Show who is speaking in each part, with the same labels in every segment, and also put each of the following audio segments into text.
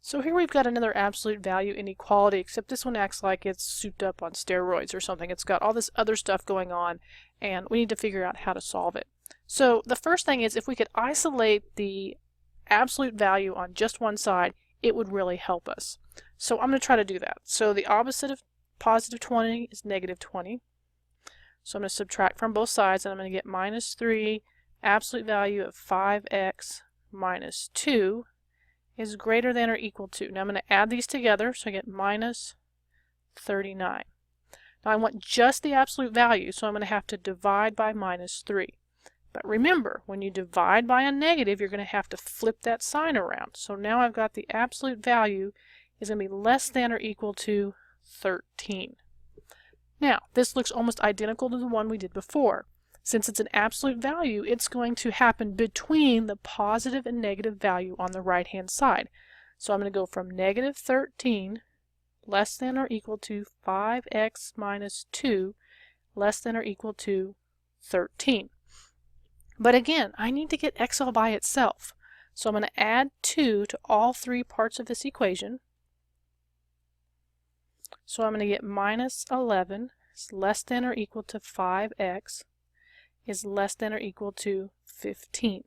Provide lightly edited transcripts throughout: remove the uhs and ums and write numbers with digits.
Speaker 1: So here we've got another absolute value inequality, except this one acts like it's souped up on steroids or something. It's got all this other stuff going on, and we need to figure out how to solve it. So the first thing is, if we could isolate the absolute value on just one side, it would really help us. So I'm going to try to do that. So the opposite of positive 20 is negative 20. So I'm going to subtract from both sides, and I'm going to get minus 3, absolute value of 5x minus 2 is greater than or equal to. Now I'm going to add these together, so I get minus 39. Now I want just the absolute value, so I'm going to have to divide by minus 3. But remember, when you divide by a negative, you're going to have to flip that sign around. So now I've got the absolute value is going to be less than or equal to 13. Now, this looks almost identical to the one we did before. Since it's an absolute value, it's going to happen between the positive and negative value on the right-hand side. So I'm going to go from negative 13 less than or equal to 5x minus 2 less than or equal to 13. But again, I need to get x all by itself. So I'm going to add 2 to all three parts of this equation. So I'm going to get minus 11 is less than or equal to 5x is less than or equal to 15.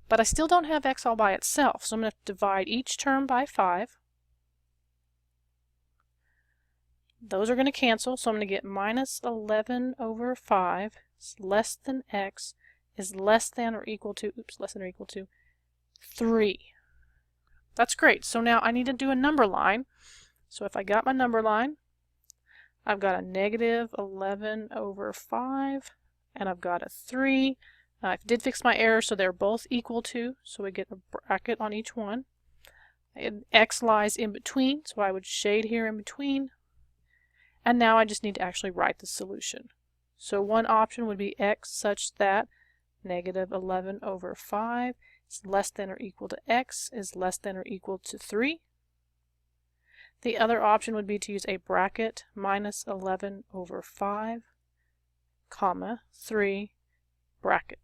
Speaker 1: But I still don't have x all by itself, so I'm going to divide each term by 5. Those are going to cancel, so I'm going to get minus 11 over 5 is less than x is less than or equal to, less than or equal to 3. That's great. So now I need to do a number line. So if I got my number line, I've got a negative 11 over 5, and I've got a 3. I did fix my error, so they're both equal to, so we get a bracket on each one. And x lies in between, so I would shade here in between. And now I just need to actually write the solution. So one option would be x such that negative 11 over 5 is less than or equal to x is less than or equal to 3. The other option would be to use a bracket minus 11 over 5, comma, 3, bracket.